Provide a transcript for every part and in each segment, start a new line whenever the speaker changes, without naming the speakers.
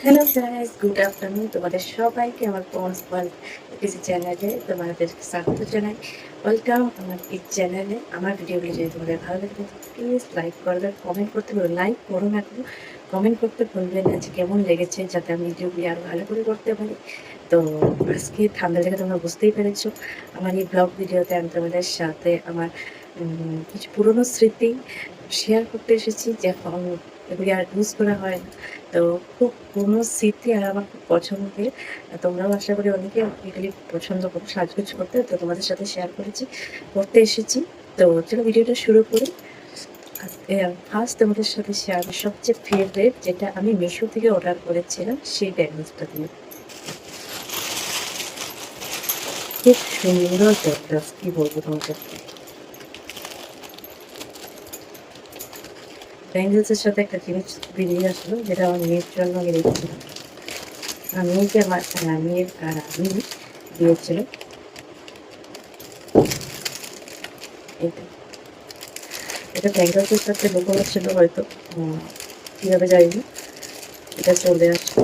Hello guys, good afternoon. তোমাদের সবাইকে আমার পন্স ওয়ার্ল্ড কিছু চ্যানেলে তোমাদের স্বাগত জানাই। ওয়েলকাম আমার এই চ্যানেলে। আমার ভিডিওগুলি যদি তোমাদের ভালো লাগে প্লিজ লাইক করবে, কমেন্ট করতে ভুলবে, লাইক করো না কেন, কমেন্ট করতে ভুলবে না যে কেমন লেগেছে, যাতে আমি ভিডিওগুলি আরও ভালো করে করতে পারি। তো আজকে ঠান্ডা লেগে তোমরা বুঝতেই পেরেছো, আমার এই ব্লগ ভিডিওতে আমি তোমাদের সাথে আমার কিছু পুরনো স্মৃতি শেয়ার করতে এসেছি, যখন এগুলি আর ইউজ করা হয় না। তো খুব পুরনো স্মৃতি আর আমার খুব পছন্দের। তোমরাও আশা করি অনেকে এগুলি পছন্দ করো সাজগোজ করতে, তো তোমাদের সাথে শেয়ার করতে এসেছি। তো চলো ভিডিওটা শুরু করি। ফার্স্ট তোমাদের সাথে শেয়ার সবচেয়ে ফেভারিট, যেটা আমি মিশো থেকে অর্ডার করেছিলাম, সেই ব্যাগেজটা দিয়ে। খুব সুন্দর ব্যাগটা, কি বলবো তোমাকে। ব্যাঙ্গেলসের সাথে একটা জিনিস বেরিয়ে আসলো, যেটা আমার মেয়ের জন্য আমি রেখেছিলাম। মেয়েকে আমার মেয়ের আমি দিয়েছিল। এটা এটা ব্যাঙ্গেলসের সাথে লোকও ছিল হয়তো, কীভাবে যায়নি, এটা চলে আসছে।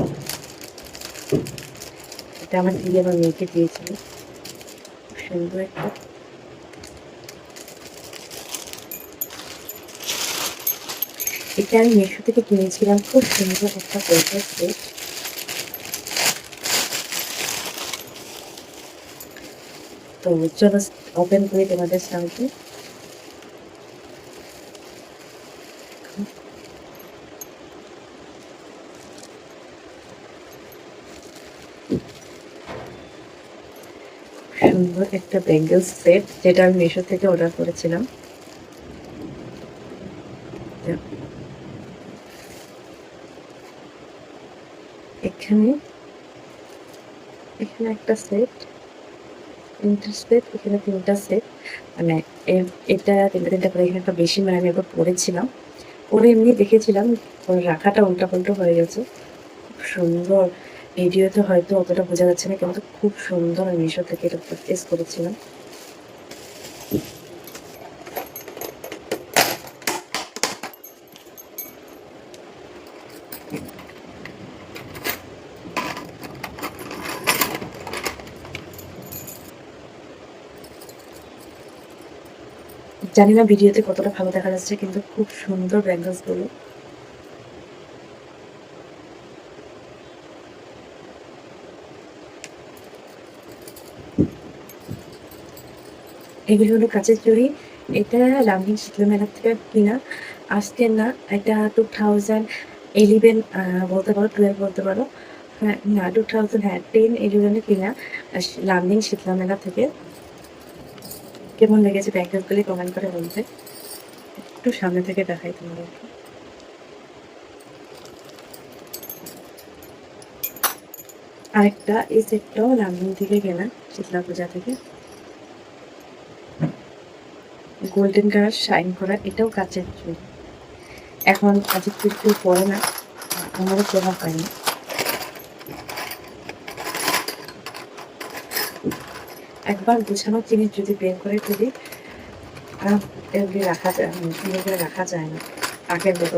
এটা আমার দিদি আমার মেয়েকে দিয়েছিল। খুব সুন্দর একটা। এটা আমি মিশো থেকে কিনেছিলাম, খুব সুন্দর একটা পয়সা সেট। তো চলো ওপেন করে তোমাদের সামনে। সুন্দর একটা ব্যাঙ্গেল সেট, যেটা আমি মিশো থেকে অর্ডার করেছিলাম। এখানে এখানে একটা সেট, তিনটা সেট, এখানে তিনটা সেট। মানে এটা তিনটা তিনটা করে, এখানে একটা বেশি, মানে আমি একবার পরেছিলাম, পরে এমনি দেখেছিলাম, রাখাটা উল্টা পাল্টা হয়ে গেছে। খুব সুন্দর। ভিডিওতে হয়তো অতটা বোঝা যাচ্ছে না, কিন্তু খুব সুন্দর। আমি মিশো থেকে এটা পারচেস করেছিলাম। জানি না ভিডিওতে কতটা ভালো দেখা যাচ্ছে, কিন্তু খুব সুন্দর ব্যাঙ্গলসগুলো। এগুলো হলো কাঁচের চুড়ি। এটা রামহীন শীতলা মেলা থেকে কিনা, আজকের না, এটা 2011 বলতে পারো, 12 বলতে পারো। হ্যাঁ না, 2000, হ্যাঁ 10-11 কিনা রামহীন শীতলা মেলা থেকে। কেমন লেগেছে ব্যাঙ্গলসগুলি কমেন্ট করে বলতে। একটু সামনে থেকে দেখাই তোমাদেরকে। আরেকটা, এই সেটটাও রামহীন থেকে কেনা, শীতলা পূজা থেকে। গোল্ডেন কালার শাইন করা, এটাও কাচের চুড়ি। এখন আজ একটু পরে না, আমারও কেনা হয়নি। একবার গুছানো জিনিস যদি বের করে ফেলি, এগুলি রাখা যায়, এগুলো রাখা যায় না আগের মতো,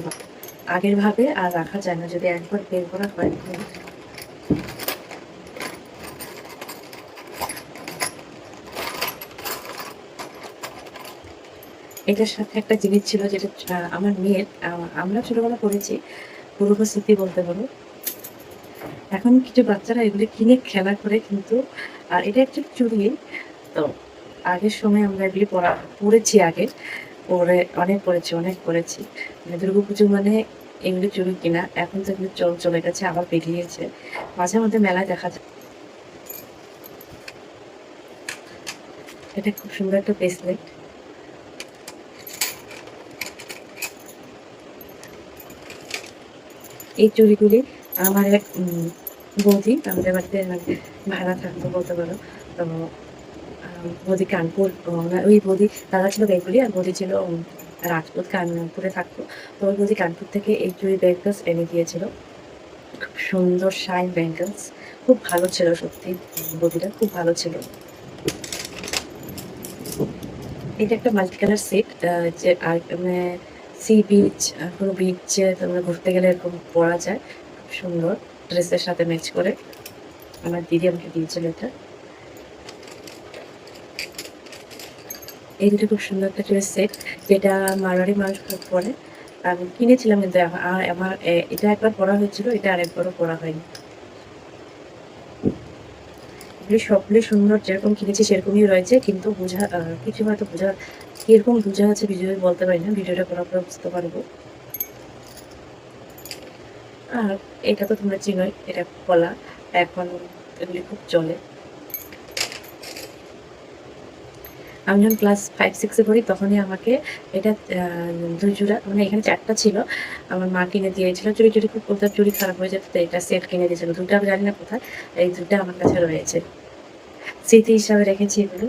আগের ভাবে আর রাখা যায় না যদি একবার বের করা হয়। এটার সাথে একটা জিনিস ছিল, যেটা আমার মেয়ের, আমরা ছোটবেলা পড়েছি, পুরোনো স্মৃতি বলতে পারো। এখন কিছু বাচ্চারা এগুলি কিনে খেলা করে, কিন্তু আর এটা একটা চুড়ি। তো আগের সময় আমরা এগুলি পড়েছি, আগে পরে অনেক পড়েছি। মানে দুর্গাপুজো মানে এগুলি চুড়ি কিনা। এখন তো এগুলি চলে গেছে, আবার বেরিয়েছে, মাঝে মধ্যে মেলায় দেখা যায়। এটা খুব সুন্দর একটা ব্রেসলেট। এই চুড়িগুলি আমার এক বৌদি আমাদের বাড়িতে মানে ভাড়া থাকতো বলতে পারো। তো বৌদি কানপুর, ওই বৌদি দাদা ছিল বেঙ্গলি, আর বৌদি ছিল রাজপুত, কানপুরে থাকতো। তো ওই বৌদি কানপুর থেকে এই চুড়ি ব্যাঙ্গলস এনে দিয়েছিল। খুব সুন্দর শাইন ব্যাঙ্গলস, খুব ভালো ছিল সত্যি, বৌদিটা খুব ভালো ছিল। এটা একটা মাল্টি কালার সেট, যে আর মানে সি বিচ, কোনো বিচে তোমরা ঘুরতে গেলে এরকম পরা যায়। খুব সুন্দর, ড্রেসের সাথে ম্যাচ করে। আমার দিদি আমাকে দিয়েছিল এটা। এই দুটো খুব সুন্দর একটা চুড়ির সেট, যেটা মারোয়ারি মানুষ খুব পরে। আমি কিনেছিলাম, কিন্তু আমার এটা একবার পরা হয়েছিল, এটা আরেকবারও পরা হয়নি। এগুলি সবগুলি সুন্দর, যেরকম কিনেছি সেরকমই রয়েছে, কিন্তু কিছু হয়তো কিরকম বোঝা আছে ভিডিও বলতে পারি না, ভিডিওটা করার পর বুঝতে পারবো। আর এটা তো তোমরা চিনোই, এটা কলা, এখন এগুলি খুব চলে। আমি যখন ক্লাস 5-6-এ পড়ি তখনই আমাকে এটা 2 জোড়া, মানে এখানে 4টা ছিল, আমার মা কিনে দিয়েছিল। চুড়ি খুব কোথাও চুড়ি খারাপ হয়ে যেত, তো এটা সেট কিনে দিয়েছিল। 2টা আমি জানি না কোথায়, এই 2টা আমার কাছে রয়েছে, স্মৃতি হিসাবে রেখেছি এগুলো।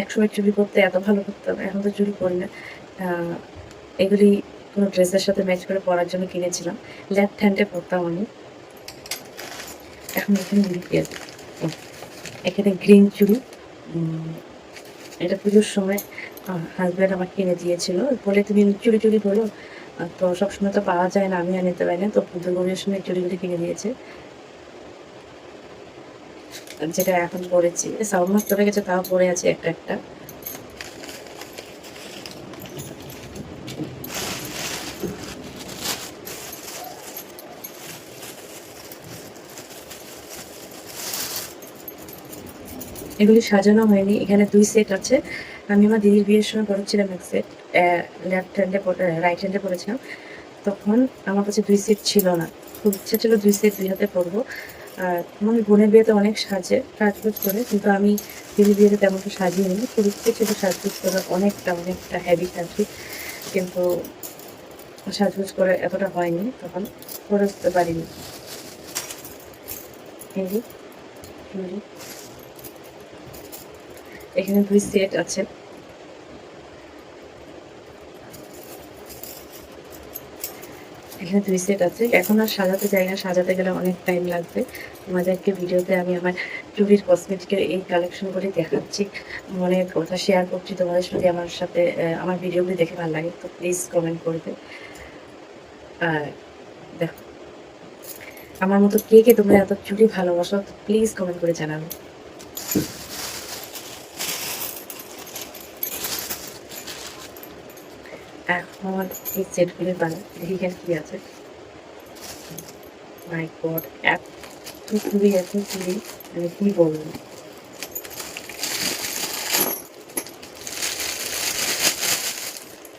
একসময় চুড়ি পরতে এত ভালো করতাম, এখন তো চুড়ি পরি না। এগুলি কোনো ড্রেসের সাথে ম্যাচ করে পরার জন্য কিনেছিলাম। লেফট হ্যান্ডে পরতাম আমি। এখন এখানে এখানে গ্রিন চুড়ি, এটা পুজোর সময় হাজব্যান্ড আমার কিনে দিয়েছিল, বলে তুমি চুড়ি বলো, তো সবসময় তো পাওয়া যায় না, আমি আর নিতে পারি না, তো পুজোর সময় চুড়িগুলি কিনে দিয়েছে, যেটা এখন পরেছি। সাউন্ড মাস চলে গেছে, তাও পরে আছে একটা একটা। এগুলি সাজানো হয়নি, এখানে 2 সেট আছে। আমি আমার দিদির বিয়ের সময় পরেছিলাম এক সেট, লেফট হ্যান্ডে রাইট হ্যান্ডে পরেছিলাম। তখন আমার কাছে 2 সেট ছিল না, খুব ইচ্ছা ছিল 2 সেট 2 হাতে পরবো। আর আমার বোনের বিয়েতে অনেক সাজগোজ করে, কিন্তু আমি দিদির বিয়েতে তেমন তো সাজিয়ে খুব ইচ্ছে ছিল সাজগোজ করার, অনেকটা হেভি সাজি, কিন্তু সাজগোজ করে এতটা হয়নি, তখন করে উঠতে পারিনি। এখানে 2 সেট আছে। এখানে 2 সেট আছে। এখন আর সাজাতে যাই না, সাজাতে গেলে অনেক টাইম লাগবে। তোমাদেরকে ভিডিওতে আমি আমার চুড়ির কসমেটিকের এই কালেকশনগুলি দেখাচ্ছি, মনের কথা শেয়ার করছি তোমাদের সাথে। আমার সাথে আমার ভিডিওগুলি দেখে ভালো লাগে তো প্লিজ কমেন্ট করবে। আর দেখো, আমার মতো কে তোমরা এত চুড়ি ভালোবাসো, তো প্লিজ কমেন্ট করে জানাবে। এখন এই সেটগুলির বানায় দেখি এখানে কি আছে। মাই গড, এত চুড়ি, আমি কি বলবো।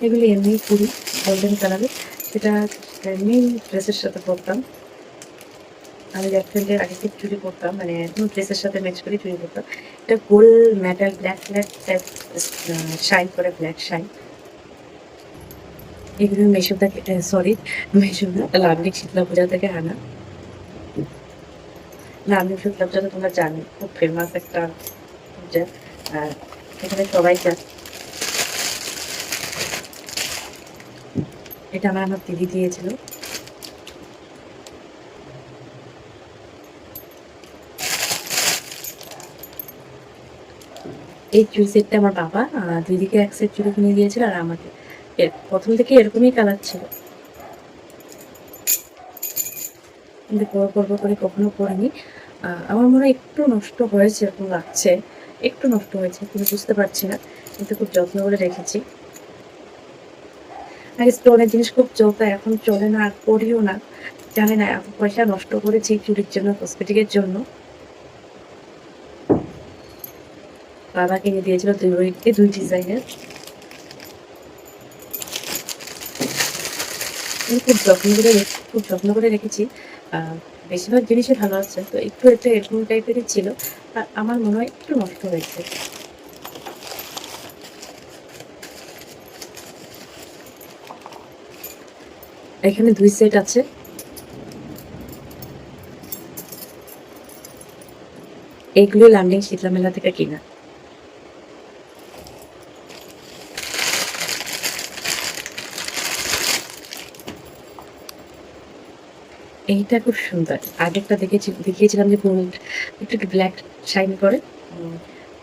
এগুলি এমনি পুরি গোল্ডেন কালারের, সেটা এমনি ড্রেসের সাথে পরতাম। আমি লেফট হ্যান্ডের আগে থেকে চুড়ি পরতাম, মানে ড্রেসের সাথে ম্যাচ করে চুড়ি পরতাম। এটা gold metal black type shine করে, ব্ল্যাক শাইন। এগুলো মেশোদা লাভলিক শীতলা পূজা থেকে আনা। লাভলিক শীতলা পূজা তো তোমরা জানো, খুব ফেমাস একটা পূজা, আর এখানে সবাই চান। এটা আমার দিদি দিয়েছিল। এই চুড়ি সেটটা আমার বাবা দিদিকে এক সেট চুড়ি কিনে দিয়েছিল, আর আমাকে প্রথম থেকে এরকমই কালার ছিল, কিন্তু করবো করে কখনো করিনি। আমার মনে হয় একটু নষ্ট হয়েছে, এরকম লাগছে, একটু নষ্ট হয়েছে, কিন্তু বুঝতে পারছি না, কিন্তু খুব যত্ন করে রেখেছি। আগে স্টোনের জিনিস খুব চলতো, এখন চলে না, আর করিও না, জানি না এত পয়সা নষ্ট করেছি চুড়ির জন্য, কসমেটিকের জন্য। বাবা কিনে দিয়েছিল 2 ডিজাইনের, খুব যত্ন করে রেখেছি। বেশিরভাগ জিনিসই ভালো আছে, তো একটু এরকম টাইপেরই ছিল, আর আমার মনে হয় একটু নষ্ট হয়েছে। এখানে 2 সেট আছে। এইগুলো লামডিং শীতলা মেলা থেকে কিনা। এইটা খুব সুন্দর, আগেরটা দেখিয়েছিলাম যে গোল্ড একটু ব্ল্যাক শাইন করে,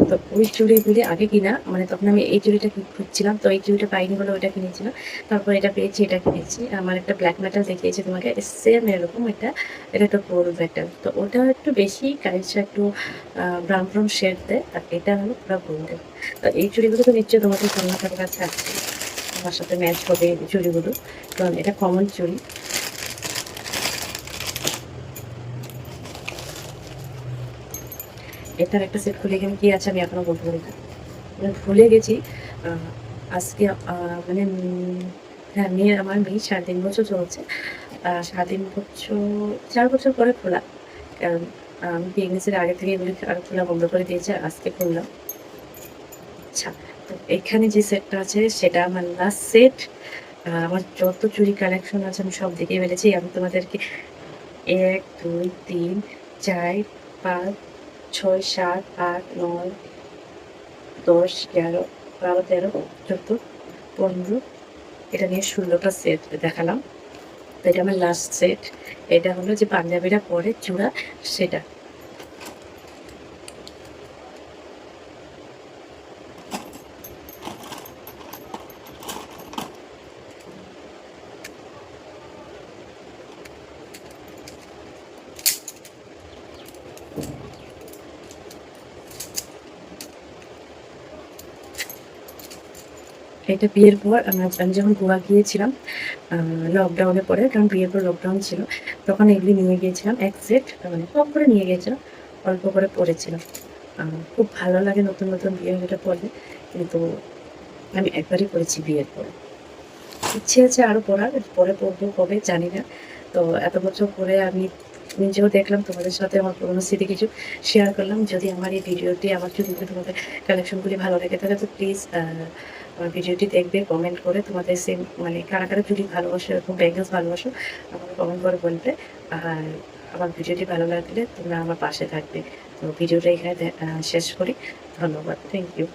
তো ওই চুড়িগুলি আগে কিনা, মানে তখন আমি এই চুড়িটা খুঁজছিলাম, তো এই চুড়িটা পাইনি বলে ওইটা কিনেছিলাম। তারপর এটা পেয়েছি, এটা কিনেছি। আমার একটা ব্ল্যাক মেটাল দেখিয়েছি তোমাকে, সেম এরকম এটা একটা গোল্ড মেটাল। তো ওটা একটু বেশি কালারটা একটু ব্রাউন ব্রাউন শেড দেয়, আর এটা হলো পুরো গোল্ডেন। তো এই চুড়িগুলো তো নিশ্চয়ই তোমাদের কারোর কাছে আছে, আমার সাথে ম্যাচ হবে এই চুড়িগুলো, কারণ এটা কমন চুড়ি। এটার একটা সেট খুলে এখানে কি আছে আমি এখনো বলতে পারি না, মানে ভুলে গেছি। আজকে মানে হ্যাঁ, আমার মেয়ে 3.5 বছর চলছে। 3.5 বছর, 4 বছর পরে খোলা। কারণ আমি প্রেগনেন্সির আগে থেকে এগুলি আর খোলা বন্ধ করে দিয়েছি, আজকে খুললাম। আচ্ছা, তো এখানে যে সেটটা আছে সেটা আমার লাস্ট সেট। আমার যত চুড়ি কালেকশন আছে আমি সব দেখিয়ে ফেলেছি। আমি তোমাদেরকে 1, 2, 3, 4, 5, 6, 7, 8, 9, 10, 11, 12, 13, 14, 15, এটা নিয়ে 16টা সেট দেখালাম। তো এটা আমার লাস্ট সেট। এটা হলো যে পাঞ্জাবিরা পরে চূড়া, সেটা। এটা বিয়ের পর আমি যখন গোয়া গিয়েছিলাম লকডাউনের পরে, কারণ বিয়ের পর লকডাউন ছিল, তখন এগুলি নিয়ে গিয়েছিলাম এক সেট, মানে কম করে নিয়ে গিয়েছিলাম, অল্প করে পরেছিলাম। খুব ভালো লাগে নতুন নতুন বিয়ে যেটা পরলে, কিন্তু আমি একবারই পরেছি বিয়ের পরে। ইচ্ছে আছে আরও পরার, পরে পরবো কবে জানি না। তো এত বছর পরে আমি নিজেও দেখলাম, তোমাদের সাথে আমার পুরোনো স্মৃতি কিছু শেয়ার করলাম। যদি আমার এই ভিডিওটি, আমার যদি তোমাদের কালেকশনগুলি ভালো লেগে থাকে, তো প্লিজ আমার ভিডিওটি দেখবে, কমেন্ট করে তোমাদের সেম মানে কারা কারা চুড়ি ভালোবাসো, এরকম ব্যাঙ্গলস ভালোবাসো, আমাকে কমেন্ট করে বলবে। আর আমার ভিডিওটি ভালো লাগলে তোমরা আমার পাশে থাকবে। তো ভিডিওটা এখানে শেষ করি। ধন্যবাদ, থ্যাংক ইউ।